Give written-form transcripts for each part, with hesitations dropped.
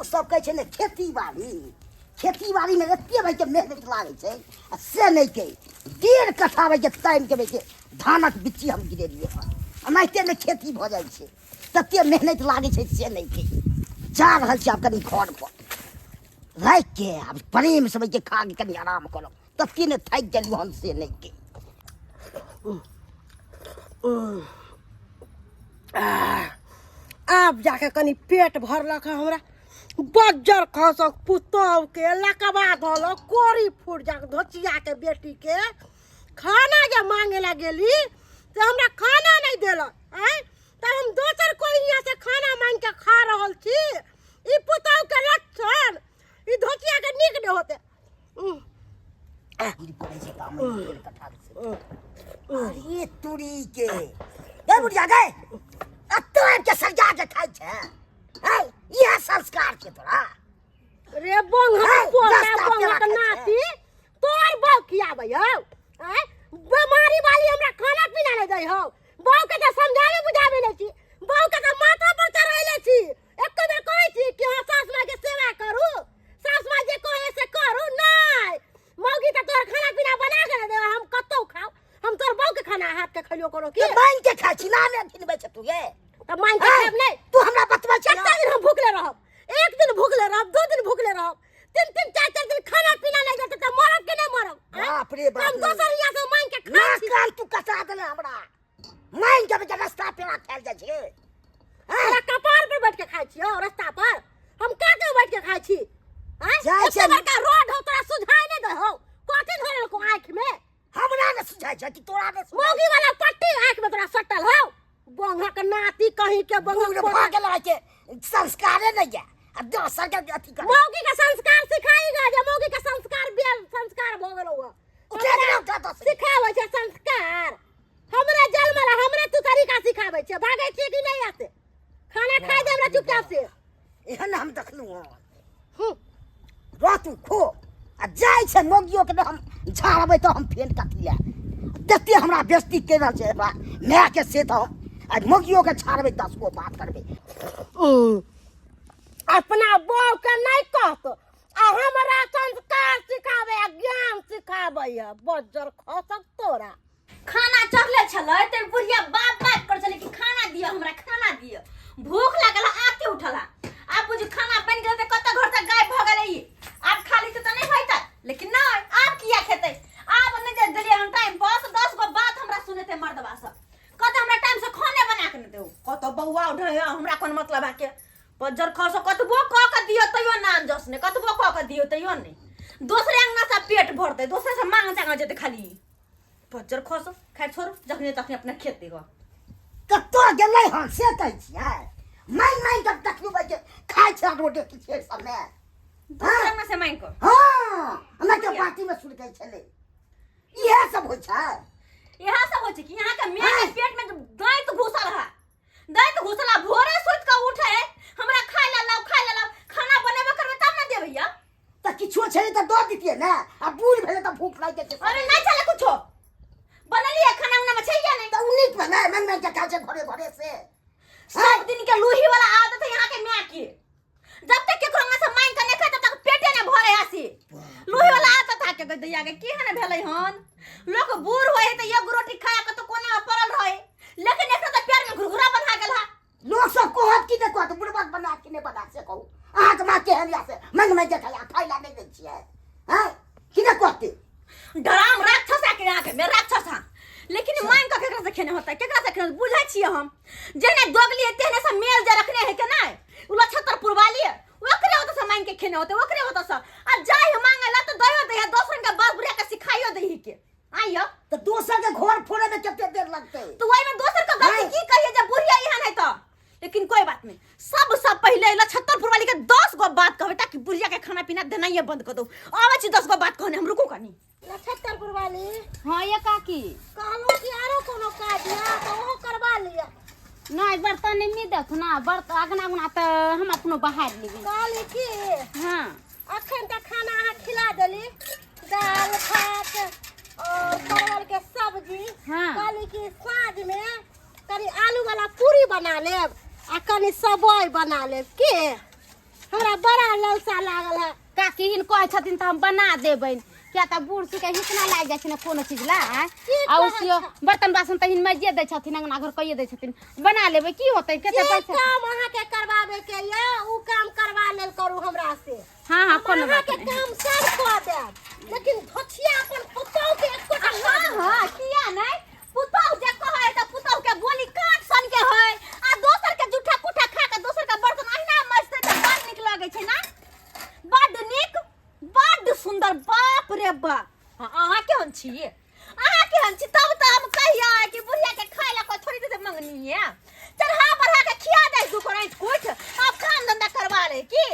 तू सब कहै छै ने खेती बाड़ी में एते भाई के मेहनत लागे छै आ से नहीं के 1.5 कट्ठा भाई के टाइम के भाई धानक बिच्ची हम गिरेलिए एनाहिते में खेती भ जाइ छै तते मेहनत लागे छै से नहीं के जा रहल छै आब कनी घर पर राख के अब प्रेम से भाई के खा के कनी आराम करो तते ने थाक गेलियो हम से नहीं के अब जाके कनी पेट भरलक है हमरा बज्जर खसक पुतौह के लकवा धल कोरी फूट जाक धोचिया के बेटी के खाना जे मांगे ला गेली तो हमरा खाना नहीं देलक हैं तब हम दोसर कोई यहाँ से खाना मांग के खा रहल छी ई पुतौह के लक्षण ई धोचिया के नीक नहीं होते अरे तुरी के गए बुढ़िया गए तो के सजा के खाई छे यह संस्कार के तोरा रे बंगा पोता बंगा नाती तोर बौ खियाबै हो हैं बीमारी वाली हमरा खाना पीना नहीं दै हो बौ के तो समझावे बुझावे ले छी बौ के तो माथा पर चढ़ाइले छी एक बेर कहै छी कि हां सास मां के सेवा करू सास मां जे कहे से करू नहीं मौगी तो तोर खाना पीना बना के दे हम कतौ खाओ हम तोर बौ के खाना हाथ के खलियो करो की मांग के खाई छी ना ने खिलबै छ तू ये त मांग के खाब नहीं तू हमरा बतबै छ कितना दिन हम भूखले रहब एक दिन भूखले रहब 2 दिन भूखले रहब 3 4 दिन खाना पीना नहीं देते त मरब के नहीं मरब बाप रे बाप हम दोसर यहाँ से मांग के ना खा छी काल तू कसा देले हमरा मांग के बेटा रास्ता पे ना खाल जा छे अरे कपार पर बैठ के खाई छी हो रास्ता पर हम का के बैठ के खाई छी हैं जाय एते बड़का रोड हो तोरा सुझाई नहीं दे हो कथि धरल को आंख में हमरा ने सुझाय छ कि तोरा ने मोगी वाला पट्टी आंख में तोरा सटल हो बंगा के नाती कहीं के बंगा भाग गेला के संस्कारे नहीं है अब दोसर के अथी कर मौगी का संस्कार सिखाएगा जे मौगी का संस्कार बेल संस्कार भ गेलो हो उठे के उठा तो सिखावे छे संस्कार हमरे जन्मला हमरे तू तरीका सिखावे छे भागे छे कि नहीं आते खाना खाए दे हमरा चुपचाप से एहन हम देखलू रातू खो आ जाय छे मोगियो के हम झाड़बै तो हम फेन कथी ले देते हमरा बेइज्जती के रहल छे बा मैं के से तो आज मोगियो के छाड़बै 10 गो बात करबै अपना बौ के नहीं कहत आ हमरा संस्कार सिखावे ज्ञान सिखावे बज्जर खसक तोरा खाना चढ़ले छलै त बुढ़िया बात कर छले कि खाना दियो हमरा खाना दियो भूख लागल आके उठला अब बुझ खाना बन गेल त कत घर से गायब भ गेलै अब खाली त नहीं होइता लेकिन नहीं अब किया खेते अब नहीं दे देलिए हम टाइम बस 10 गो बात हमरा सुनेते मर्दबा सब कत हमरा टाइम से खाने बना के न देऊ कत बौआ उठे हमरा कोन मतलब है के बज्जर खसो कतबो क के दियो तइयो ना जसने कतबो क के दियो तइयो नहीं दूसरे अंगना से पेट भरते दूसरे से मांग चांगा जेते खाली बज्जर खसो खाइ छोड़ जखने तखने अपना खेत देगो कतो गेलै हन से कहै छियै मैं जब देखलू भाई के खाइ छै रोटी के छे समय दूसरे अंगना से मांग को हां हमरा के पार्टी में सुन के छले इहे सब होय छै यहाँ सब होचे कि यहाँ का मेरे पेट में दैत घुसल है दैत घुसला भोरे सुत के उठे हमरा खाइ ला लाओ खाना बनेबे करबे तब ना देबे या त किछो छै त दो दितिए ना आ बूढ़ भेले त भूख लाग जाय छै अरे नहीं चले कुछो बनलिए खाना उना में छै या नहीं त उन्नीत में मैं के खा छै घरे घरे से सब दिन के लूही वाला आदत है यहाँ के मैं की जब तक केकरो अंगा से मांग के नहीं खाए तब तक पेटे ना भरे हसी लूही वाला आदत है के दैया के की हने भेलै हन लोग बूढ़ होए त एक रोटी खाए के तो कोना पड़ल रहे लेकिन एकरा त प्यार में घुरघुरा बना गेल है लोग सब कहत की देखो त बुढ़बा बना के नहीं बना से कहू आहा के मां के हरिया से मैं के खाइ ला नहीं दै छियै हैं की ने कहते डराम राक्षस है के यहाँ के मेरा राक्षस है लेकिन मांग का केकरा से खेने होता है केकरा से खेने बुझै छियै हम जेने दोगली तेने से मेल जे रखने है के नहीं उला छतरपुर वाली ओकरे होता से मांग के खेने होते ओकरे होता से आ जाय मांगला तो दयो दे दोसर के बात बुढ़िया के सिखाइयो दही के आइयो तो दोसर के घर फोड़े में कितने देर लगते तो वही में दोसर का गलती की कहिए जब बुढ़िया यहाँ नहीं तो लेकिन कोई बात नहीं सब पहले छतरपुर वाली के 10 गो बात कहबे ताकि बुढ़िया के खाना पीना देना ये बंद कर दो आवे छी 10 गो बात कहने हम रुको कनी छतरपुर वाली हाँ ये काकी कहलो कि आरो कोनो काज है तो वो करवा लिया नहीं बर्तन नहीं देखो ना बर्तन अगना गुना तो हम अपनो बाहर लेबे काली की हाँ अखन तक खाना अहाँ खिला देली दाल भात और परवल के सब्जी हाँ। काली की साँझ में कनी आलू वाला पूरी बना लेब आ कनी सबई बना लेब के हमरा बड़ा ललसा लागल है। काकी हिन कहै छथिन त हम बना देबै क्या त बूढ़ सी के हितना लाग जाय छै न कोनो चीज ला आ उसियो बर्तन बासन त हिन मजे दै छथिन अंगना घर कइए दै छथिन बना लेबै की होतै कते पैसा काम अहाँ के करवावे के ये उ काम करवा लेल करू हमरा से। हां हां कोनो अहाँ बात के नहीं काम सब कऽ देब लेकिन धोछिया अपन पुतौ के एको हां किया नहीं पुतौ जे कहै त पुतौ के बोली कान सन के है आ दोसर के जूठा कुठा खा के दोसर के बर्तन अहिना मजते त बड़ निक लागै छै ना बड़ निक बड़ सुंदर बाप रे बाप अहाँ केहन छियै अहाँ केहन छी तब त हम कहिया कि बुढ़िया के खाय ला कोई थोड़ी दे मंगनी है चढ़ा बढ़ा के खिया दे दू करैत कुछ अब काम धंधा करवा ले की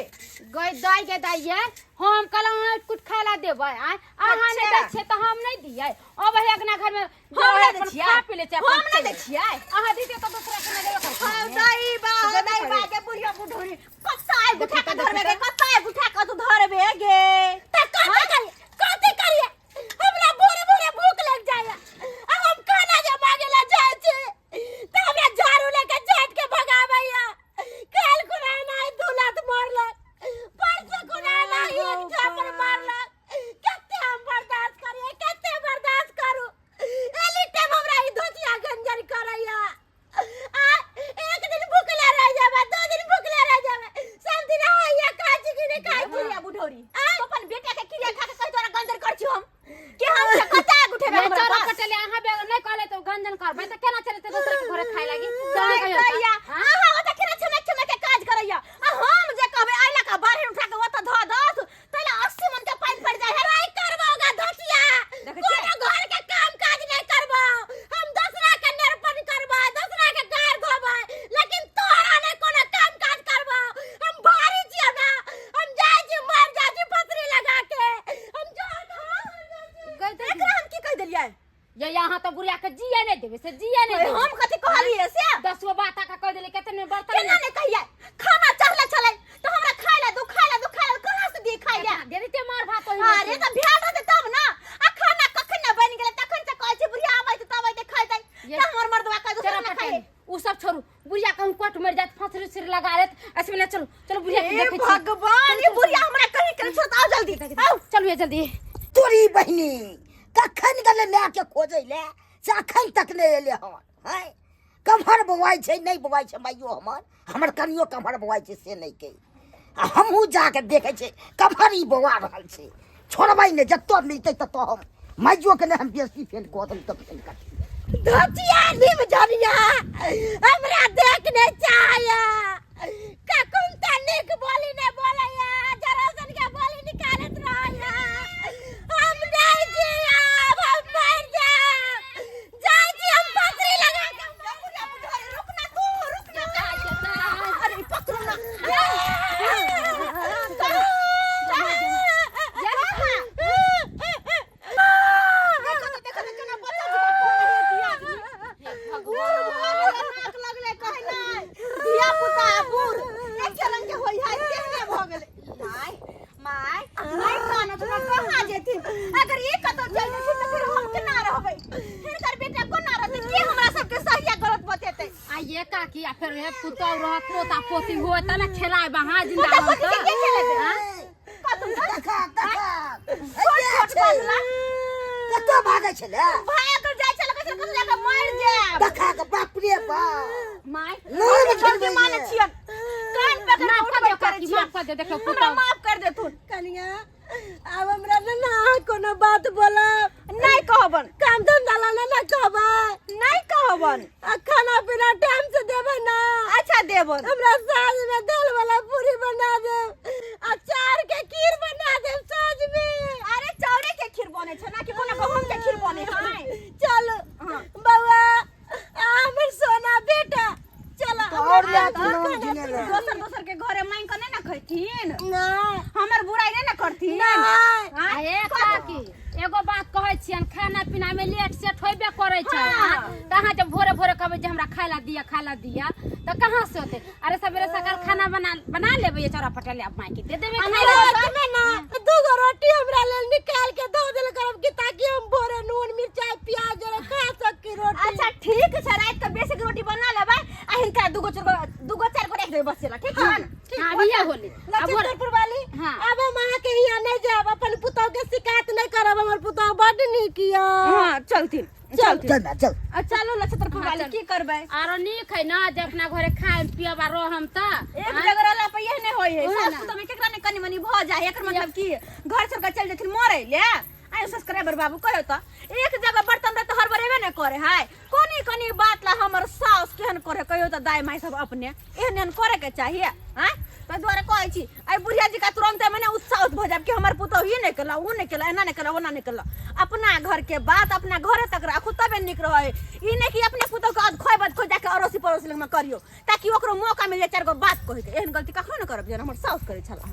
गई दाई के दाइए हम कल कुछ खाला देबै आ अहाँ नै दै छै त हम नै दियै अब हे अगना घर में हम नै दै छियै खा पी ले छै हम नै दै छियै अहाँ दीदी त दूसरा के नै देबै हां दाई बा के बुढ़िया बुढ़ोरी कत्ता गुठा के धरबे गे कत्ता गुठा के तू धरबे गे त कथि करिए हमरा भोरे भोरे भूख लग जाया अब हम खाना जे मांगे ला जाय छी त हमरा झाड़ू लेके झाट के भगावैया काल खुना नहीं दुलत मारलक परसों खुना नहीं एक झापर मारलक कते हम बर्दाश्त करिए कते बर्दाश्त करू एली टाइम हमरा ई धोतिया गंजन करैया आ एक दिन भूखले रह जाबे दो दिन भूखले रह जाबे सब दिन आइया काची की नहीं खाई छी बुढ़िया बुढ़ोरी तो अपन बेटा के किरिया खा के कहि तोरा गंजन कर छी हम के हम से कत्ता गुठेबे हमरा चोरा पास पटले अहाँ बे नै कहले त गंजन करबै त केना चलते दूसरा के घरे खाय लागी कहिया अहाँ ओत केना छमे के काज करैया आ हम जे कहबे आइला का बाहर उठा के ओत ध दस तैला 80 मन के पानी पड़ जाय है नहीं करबोगा धोतिया कोनो घर के काम काज नहीं करबो हम दूसरा के निरपन करबो दूसरा के घर धोबो लेकिन तोरा नहीं कोनो काम काज करबो हम भारी छियै ना हम जाय छी मर जाय छी पसरी लगा के हम गई त एकरा हम की कह देलियै ये यहाँ तो बुढ़िया के जिए नहीं देबे से जिए नहीं देबे हम कथि कहलियै से 10 गो बात का कह देले केतने बर्तन केना ने कहियै खाना चाहले चले तो हमरा खाय ला दू कहां से दी खाय ला दे देते मार भात होई अरे त ध्यान रहते तब ना आ खाना कखन न बन गेले तखन से कहै छी बुढ़िया आबै त तब आइ खाय जाय त हमर मर्दवा कह दूसरा ना खाय उ सब छोड़ू बुढ़िया कहूं कोट मर जात फसरी सिर लगा लेत ऐसे में चलो चलो बुढ़िया के देखे छी भगवान ये बुढ़िया हमरा कहीं करे छ त आओ जल्दी आओ चलो ये जल्दी तोरी बहिनी कखन गले माय के खोजै ले से अखन तक नै एले हमर है कमहर बवाई छै नै बवाई छै माइयो हमर कनियो कमहर बवाई छै से नै के आ हमहू जाके देखै छै कमहर ई बवा रहल छै छोड़बै नै जत्तो मिलतै तत्तो हम माइयो के नै हम बेसी फेन कऽ देब तब फेन कर धोतिया निम जनिया हमरा देखने चाहया ककुन तनिक बोली ने बोलया जरासन के बोली निकालत रहया हम नहीं जी अब हम मर जाय छी हम पसरी लगा के बुढ़िया बुढ़िया रुक ना तू अरे पकड़ो ना अगर ये कतो चल जेती त फिर हम केना रहबै हिनकर बेटा कोना रहतै के हमरा सबके सहिया गलत बतेतै आ ये काकी आ फिर हे पुतौ रह पोता पोती हो त ना खेलाय बहा जिंदा पोता हो पोती के खेलेबे कतु देखा छोट बदला कत्तो भागै छले भाई अगर जाय छल कस कस लेके मर जाय देखा के बाप रे बाप माय नहीं छोटी माने छियन कान पे माफ उठ कर बैठ दे काकी छियन माफ कर दे देखो हमरा पुतौ माफ कर दे तू कनिया अब हमरा ना कोनो बात बोला नहीं कहबन काम धंधा ला ना कहबा नहीं कहबन आ खाना पीना टाइम से देबे ना अच्छा देबन हमरा साँझ में दाल वाला पूरी बना दे अचार के खीर बना दे साँझ में अरे चौरे के खीर बने छ ना कि कोनो गहूम के खीर बने है चल बउआ हमर सोना बेटा चल और ले नाम गिने ले दोसर के घरे मांग के नहीं ना खैथिन ना हमर बुराई नहीं ना करथिन आ हे काकी एगो बात कहै छियन खाना पीना में लेट सेट होबे करै छै कहां जब भोरे भोरे कहबै जे हमरा खाइला दिया त कहां से होते अरे सवेरे सकाल खाना बना लेबै ये चौरा पटेले अब माई के दे देबै खाइला में ना दू गो रोटी हमरा लेल निकाल के दो दिल करब कि ताकि हम भोरे नून मिर्चाई प्याज और खा सकी रोटी अच्छा ठीक छै रात के बेसिक रोटी बना लेबै आ हिनका दूगो चार को रख देबै बस चला ठीक है हां बिया होली अब छतरपुर वाली हाँ। अब हम अहाँ के यहाँ नहीं जाब अपन पुतौ के शिकायत नहीं करब हमर पुतौ बड नीक या हां चलती चल ना चल चलो ल छतरपुर वाली की करबै आरो नीक है ना जे अपना घरे खाए पियब आ रहम त एक जगह रहला पे यह नहीं होय है ओहे सास ना। तो में केकरा ने कनी मनी भ जाय एकर मतलब की घर छोड़ के चल जेथिन मरे ले आय सब्सक्राइबर बाबू कहो त एक जगह बर्तन रह तो हर बरेबे नहीं करे है कोनी कोनी बात ला हमर सास केहन करे कहियो त दाई माई सब अपने एहन करे के चाहिए हैं तो द्वारा कहै छी आई बुढ़िया जी का तुरंत मैंने उत्साह भ जाब कि हमर पुतो ही नहीं कला उ नहीं कला एना नहीं कला ओना नहीं कला अपना घर के बात अपना घरे तक राखू तबे निक रहे ई नहीं कि अपने पुतो के खोय बात खोय जाके अड़ोसी पड़ोसी लग में करियो ताकि ओकरो मौका मिल जाए चार गो बात कहे के एहन गलती कखनो न करब जे हमर सास करे छला